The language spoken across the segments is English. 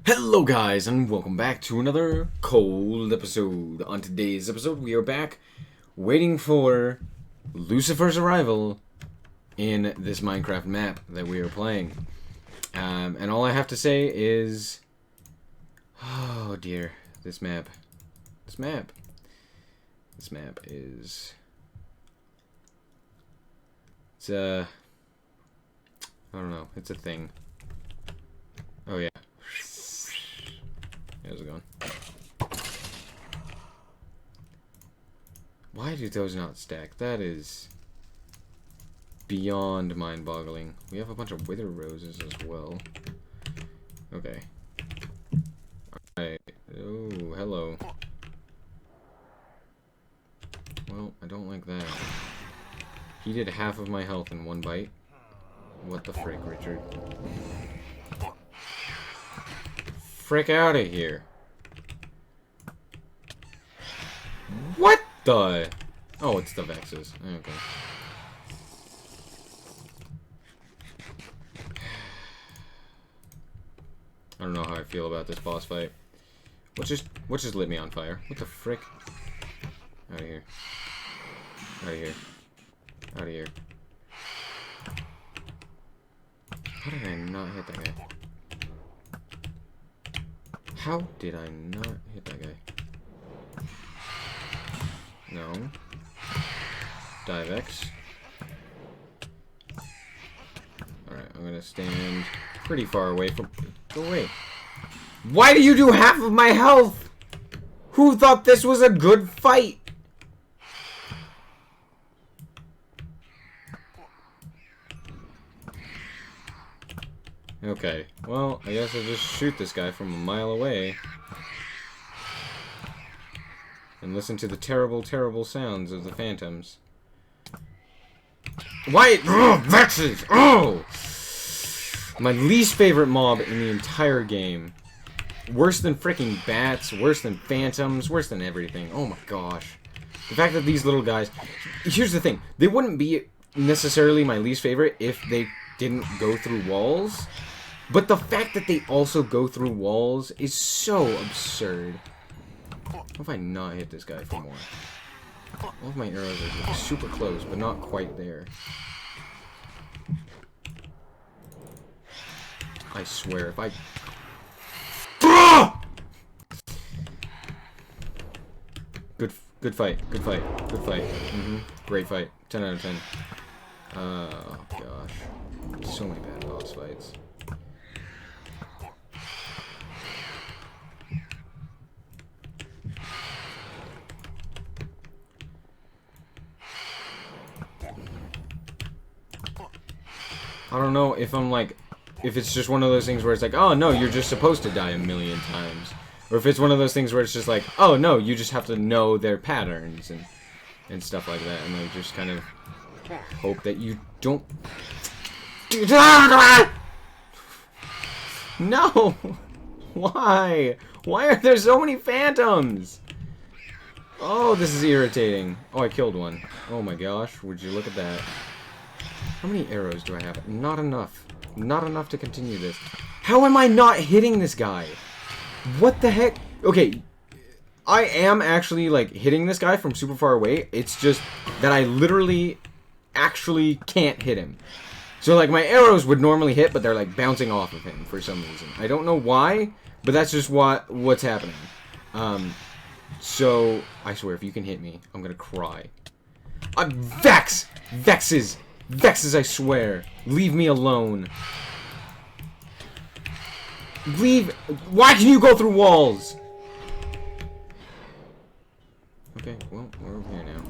Hello guys, and welcome back to another cold episode. On today's episode, we are back waiting for Lucifer's arrival in this Minecraft map that we are playing. And all I have to say is... Oh dear, this map is... It's I don't know, it's a thing. Oh yeah. How's it going? Why do those not stack? That is beyond mind-boggling. We have a bunch of wither roses as well. Okay. Alright. Oh, hello. Well, I don't like that. He did half of my health in one bite. What the frick, Richard? Frick out of here. What the? Oh, it's the Vexes. Okay. I don't know how I feel about this boss fight. What just lit me on fire? What the frick? Out of here. Out of here. Out of here. How did I not hit that guy? How did I not hit that guy? No. Divex. Alright, I'm gonna stand pretty far away from... Go away. Why do you do half of my health? Who thought this was a good fight? Okay, well, I guess I'll just shoot this guy from a mile away. And listen to the terrible, terrible sounds of the phantoms. Why? Ugh, Vexes! Oh! My least favorite mob in the entire game. Worse than freaking bats, worse than phantoms, worse than everything. Oh my gosh. The fact that these little guys... Here's the thing. They wouldn't be necessarily my least favorite if they didn't go through walls. But the fact that they also go through walls is so absurd. How if I not hit this guy for more? All of my arrows are super close, but not quite there. I swear, if I... Good fight, good fight, good fight. Great fight. 10 out of 10. Oh, gosh. So many bad boss fights. I don't know if I'm like, if it's just one of those things where it's like, oh no, you're just supposed to die a million times. Or if it's one of those things where it's just like, oh no, you just have to know their patterns and stuff like that. And I just kind of hope that you don't... No! Why? Why are there so many phantoms? Oh, this is irritating. Oh, I killed one. Oh my gosh, would you look at that. How many arrows do I have? Not enough. Not enough to continue this. How am I not hitting this guy? What the heck? Okay, I am actually, like, hitting this guy from super far away. It's just that I literally actually can't hit him. So, like, my arrows would normally hit, but they're, like, bouncing off of him for some reason. I don't know why, but that's just what's happening. So, I swear, if you can hit me, I'm gonna cry. Vex! Vexes! Vexes, I swear. Leave me alone. Leave. Why can you go through walls? Okay, well, we're over here now.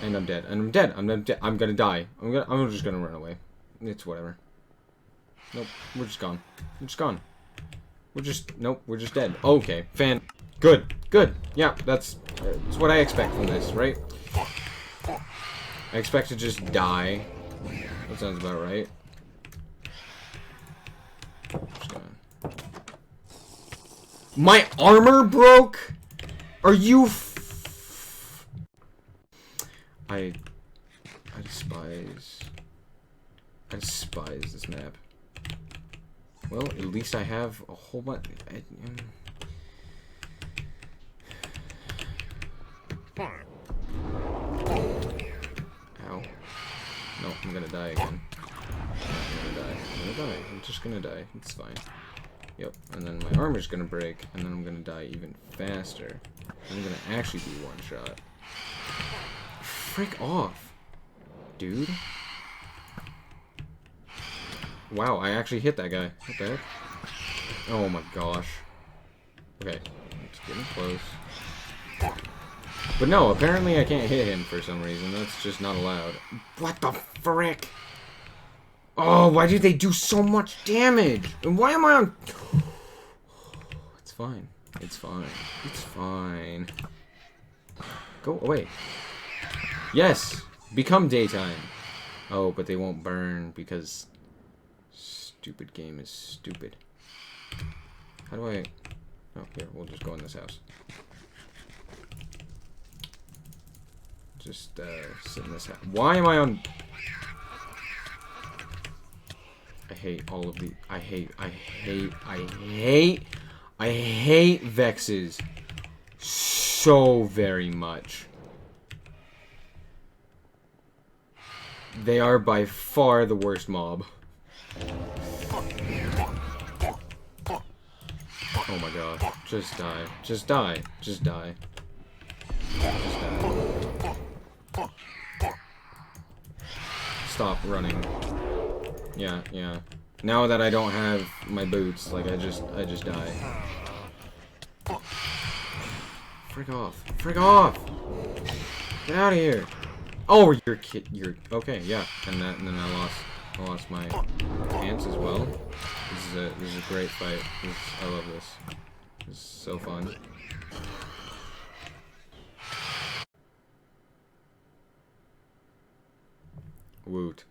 And I'm dead. And I'm dead. I'm gonna die. I'm just gonna run away. It's whatever. Nope. We're just gone. We're just gone. Nope. We're just dead. Okay. Good. Good. Yeah, that's what I expect from this, right? I expect to just die. That sounds about right. My armor broke? Are you I despise this map. Well, at least I have a whole bunch. Ow. No, I'm gonna die again. I'm gonna die. I'm gonna die. I'm just gonna die. It's fine. Yep. And then my armor's gonna break, and then I'm gonna die even faster. I'm gonna actually be one shot. Frick off, dude. Wow, I actually hit that guy. What the heck? Oh my gosh. Okay, it's getting close. But no, apparently I can't hit him for some reason. That's just not allowed. What the frick? Oh, why do they do so much damage? And why am I on... It's fine. It's fine. It's fine. Go away. Yes! Become daytime. Oh, but they won't burn because... Stupid game is stupid. How do I... Oh, here, we'll just go in this house. Just, sit in this house. Why am I on... I hate all of the... I hate Vexes so very much. They are by far the worst mob. Oh my god. Just die. Just die. Just die. Just die. Stop running. Yeah, yeah. Now that I don't have my boots, like I just die. Frick off. Frick off! Get out of here! Oh, you're okay, yeah. And then I lost my pants as well. This is a great fight. I love this. This is so fun. Woot.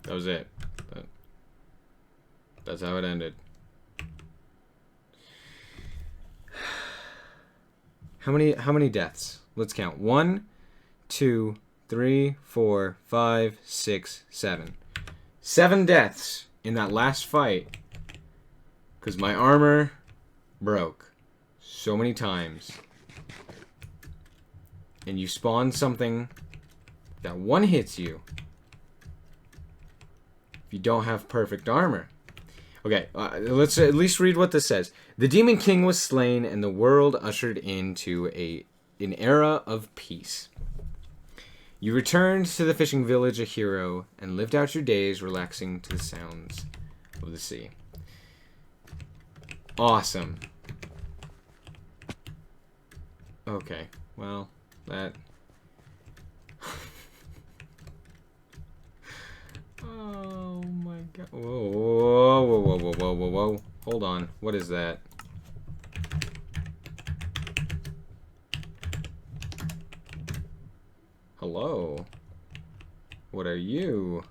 That was it. That's how it ended. How many deaths? Let's count. 1, 2, 3, 4, 5, 6, 7. 7 deaths in that last fight. Because my armor broke so many times. And you spawn something that one hits you. If you don't have perfect armor. Okay, let's at least read what this says. The Demon King was slain, and the world ushered into an era of peace. You returned to the fishing village a hero, and lived out your days relaxing to the sounds of the sea. Awesome. Okay, well, that... Oh my god. Whoa, whoa, whoa, whoa, whoa, whoa, whoa, whoa. Hold on. What is that? Hello? What are you?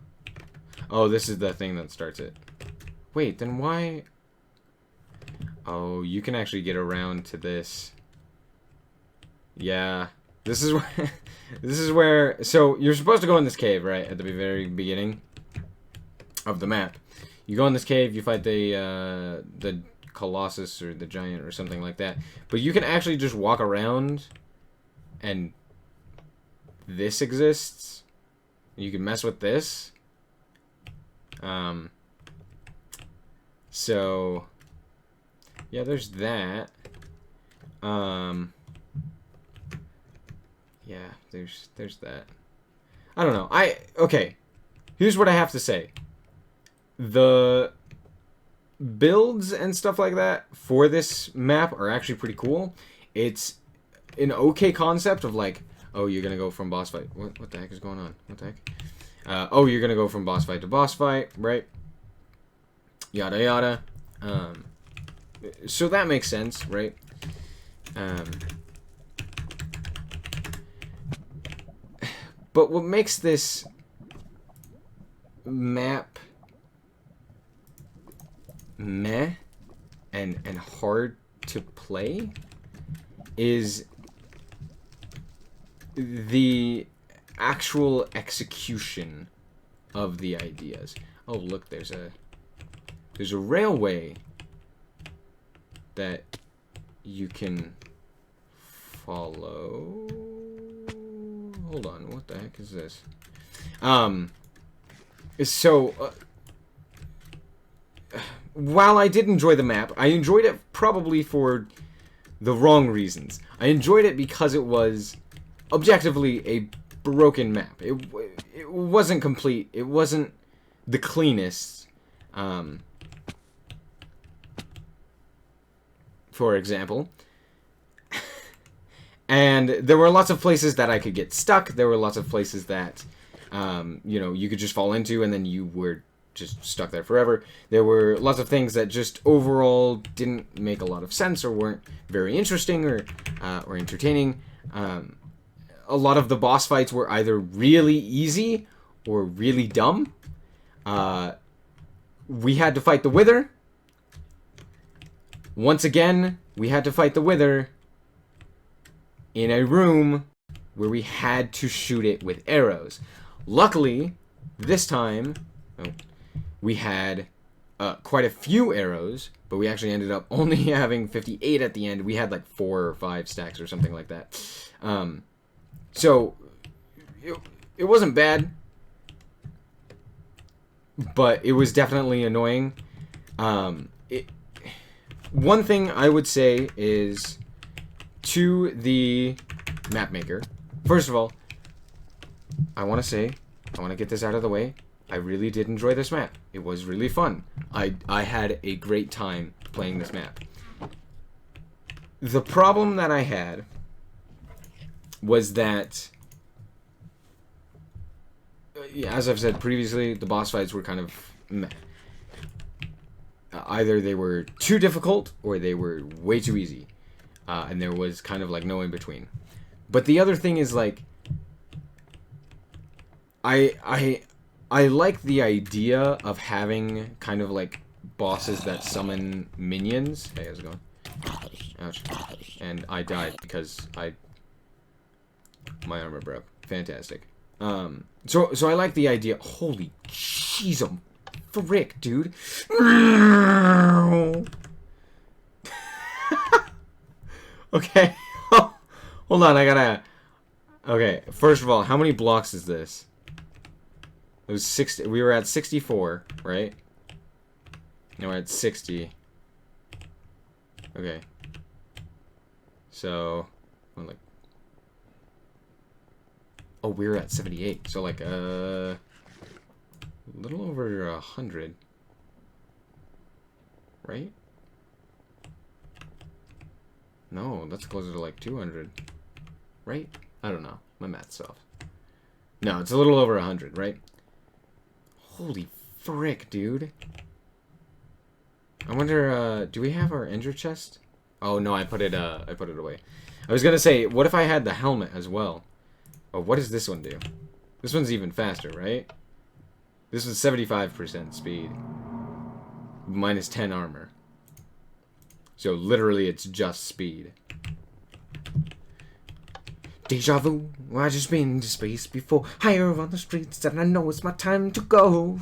Oh, this is the thing that starts it. Wait, then why... Oh, you can actually get around to this. Yeah. This is where... This is where... So, you're supposed to go in this cave, right? At the very beginning of the map. You go in this cave, you fight the Colossus or the Giant or something like that. But you can actually just walk around and this exists. You can mess with this. So yeah, there's that. Yeah, there's that. I don't know. Okay. Here's what I have to say. The builds and stuff like that for this map are actually pretty cool. It's an okay concept of like, oh, you're gonna go from boss fight. What the heck is going on? What the heck? Oh, you're gonna go from boss fight to boss fight, right? Yada yada. So that makes sense, right? But what makes this map meh and hard to play is the actual execution of the ideas. Oh, look, there's a railway that you can follow. Hold on, what the heck is this? While I did enjoy the map, I enjoyed it probably for the wrong reasons. I enjoyed it because it was objectively a broken map. It wasn't complete. It wasn't the cleanest. For example. And there were lots of places that I could get stuck. There were lots of places that, you know, you could just fall into and then you were just stuck there forever. There were lots of things that just overall didn't make a lot of sense or weren't very interesting or entertaining. A lot of the boss fights were either really easy or really dumb. We had to fight the Wither. Once again, we had to fight the Wither in a room where we had to shoot it with arrows. Luckily, this time, we had quite a few arrows, but we actually ended up only having 58 at the end. We had like 4 or 5 stacks or something like that. So, it wasn't bad, but it was definitely annoying. One thing I would say is to the map maker. First of all, I want to get this out of the way. I really did enjoy this map. It was really fun. I had a great time playing this map. The problem that I had was that, as I've said previously, the boss fights were kind of meh. Either they were too difficult or they were way too easy. And there was kind of like no in between. But the other thing is, like, I like the idea of having kind of like bosses that summon minions. Hey, how's it going? Ouch. And I died because my armor broke. Fantastic. So I like the idea. Holy jeez, frick, dude. Okay. Hold on, I gotta... Okay, first of all, how many blocks is this? It was 60... We were at 64, right? Now we're at 60. Okay. So... Well, like... Oh, we were at 78. So, like, a little over 100. Right? No, that's closer to like 200. Right? I don't know. My math's off. No, it's a little over 100, right? Holy frick, dude. I wonder, do we have our ender chest? Oh, no, I put it away. I was gonna say, what if I had the helmet as well? Oh, what does this one do? This one's even faster, right? This was 75% speed. Minus 10 armor. So literally it's just speed. Deja vu, I just been to space before. Higher on the streets and I know it's my time to go.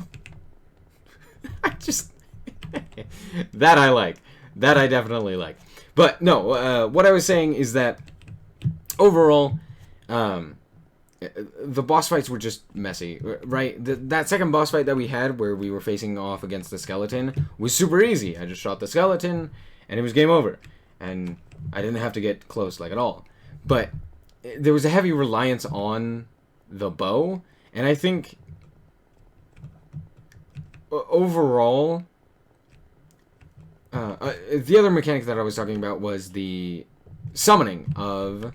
I just... that I like. That I definitely like. But no, what I was saying is that overall, the boss fights were just messy, right? That second boss fight that we had where we were facing off against the skeleton was super easy. I just shot the skeleton and it was game over. And I didn't have to get close, like, at all. But there was a heavy reliance on the bow. And I think overall, the other mechanic that I was talking about was the summoning of,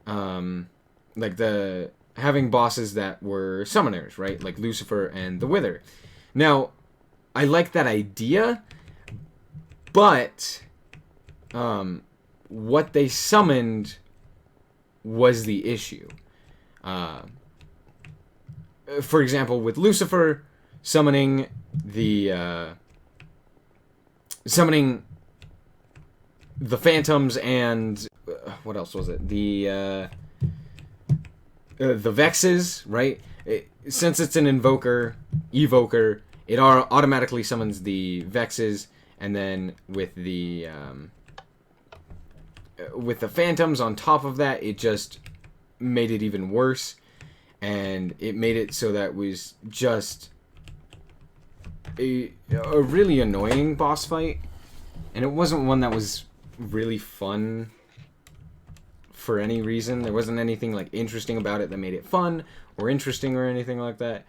like, the having bosses that were summoners, right? Like Lucifer and the Wither. Now, I like that idea, but what they summoned was the issue. For example, with Lucifer summoning the phantoms and what else was it? The the Vexes, right? Since it's an evoker, it automatically summons the Vexes, and then with the Phantoms on top of that, it just made it even worse, and it made it so that it was just a really annoying boss fight, and it wasn't one that was really fun for any reason. There wasn't anything like interesting about it that made it fun or interesting or anything like that,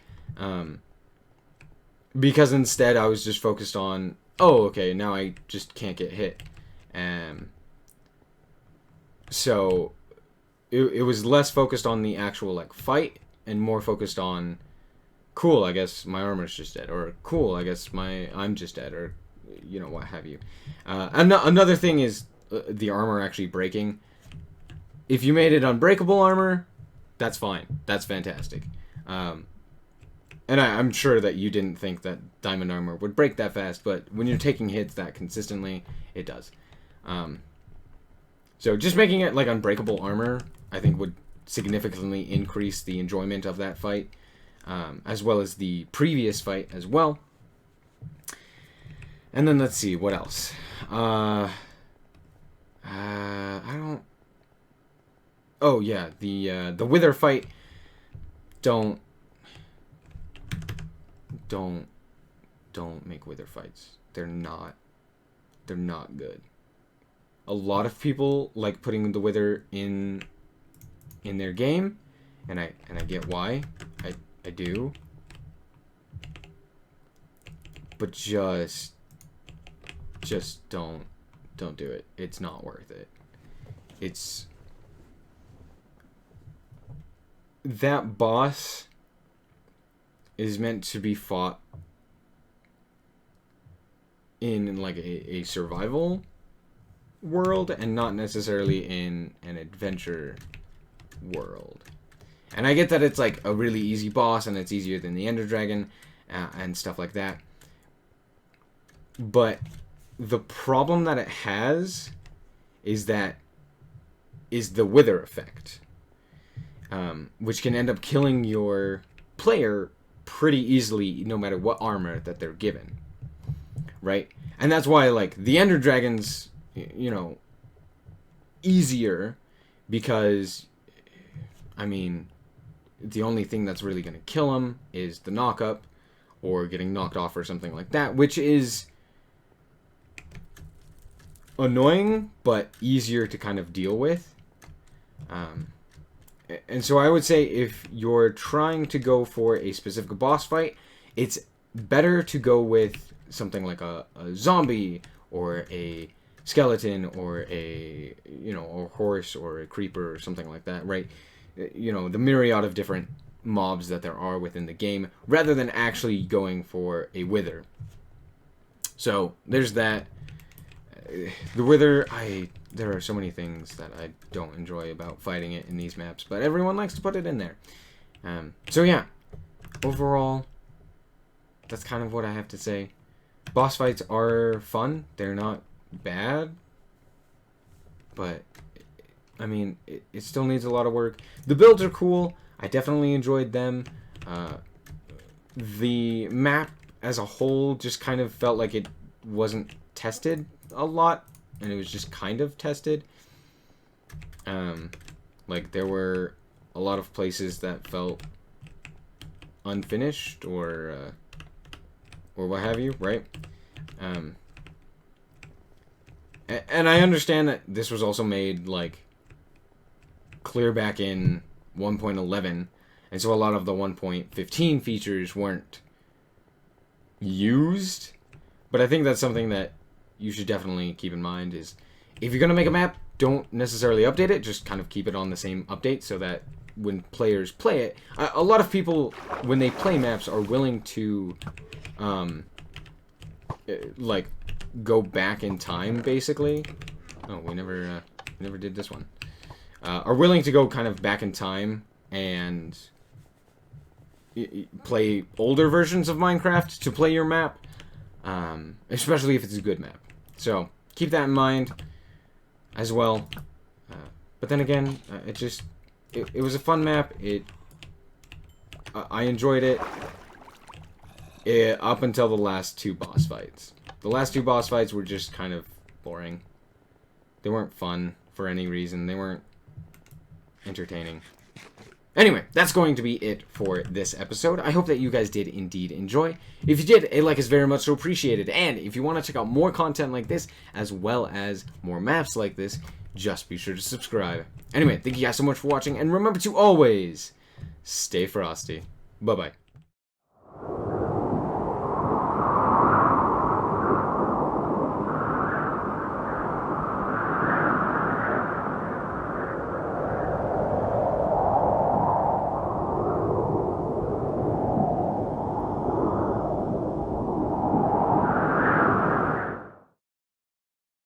because instead I was just focused on, oh, okay, now I just can't get hit. So it was less focused on the actual like fight and more focused on, cool, I guess my armor's just dead, or cool, I guess I'm just dead, or you know, what have you. Another thing is the armor actually breaking. If you made it unbreakable armor, that's fine. That's fantastic. And I'm sure that you didn't think that diamond armor would break that fast, but when you're taking hits that consistently, it does. So just making it like unbreakable armor, I think, would significantly increase the enjoyment of that fight, as well as the previous fight as well. And then let's see, what else? I don't... Oh yeah, the Wither fight. Don't make Wither fights. They're not good. A lot of people like putting the Wither in their game, and I get why. I do. But just don't do it. It's not worth it. It's that boss is meant to be fought in like a survival world and not necessarily in an adventure world. And I get that it's like a really easy boss and it's easier than the Ender Dragon and stuff like that. But the problem that it has is the Wither effect, which can end up killing your player pretty easily no matter what armor that they're given, right? And that's why, like, the Ender Dragon's, you know, easier because, I mean, the only thing that's really going to kill him is the knock-up or getting knocked off or something like that, which is annoying but easier to kind of deal with. And so I would say if you're trying to go for a specific boss fight, it's better to go with something like a zombie or a skeleton or a, you know, a horse or a creeper or something like that, right? You know, the myriad of different mobs that there are within the game, rather than actually going for a Wither. So there's that. The Wither, there are so many things that I don't enjoy about fighting it in these maps, but everyone likes to put it in there. So yeah, overall, that's kind of what I have to say. Boss fights are fun. They're not bad, but I mean, it still needs a lot of work. The builds are cool. I definitely enjoyed them. The map as a whole just kind of felt like it wasn't tested a lot, and it was just kind of tested. Like, there were a lot of places that felt unfinished or what have you, right? And I understand that this was also made, like, clear back in 1.11, and so a lot of the 1.15 features weren't used, but I think that's something that you should definitely keep in mind is, if you're going to make a map, don't necessarily update it, just kind of keep it on the same update so that when players play it, a lot of people, when they play maps, are willing to, like, go back in time, basically. Oh, we never did this one. Are willing to go kind of back in time and play older versions of Minecraft to play your map, especially if it's a good map. So keep that in mind as well. But then again, it was a fun map. I enjoyed it. Up until the last 2 boss fights. The last 2 boss fights were just kind of boring. They weren't fun for any reason. They weren't entertaining. Anyway, that's going to be it for this episode. I hope that you guys did indeed enjoy. If you did, a like is very much so appreciated. And if you want to check out more content like this, as well as more maps like this, just be sure to subscribe. Anyway, thank you guys so much for watching, and remember to always stay frosty. Bye-bye.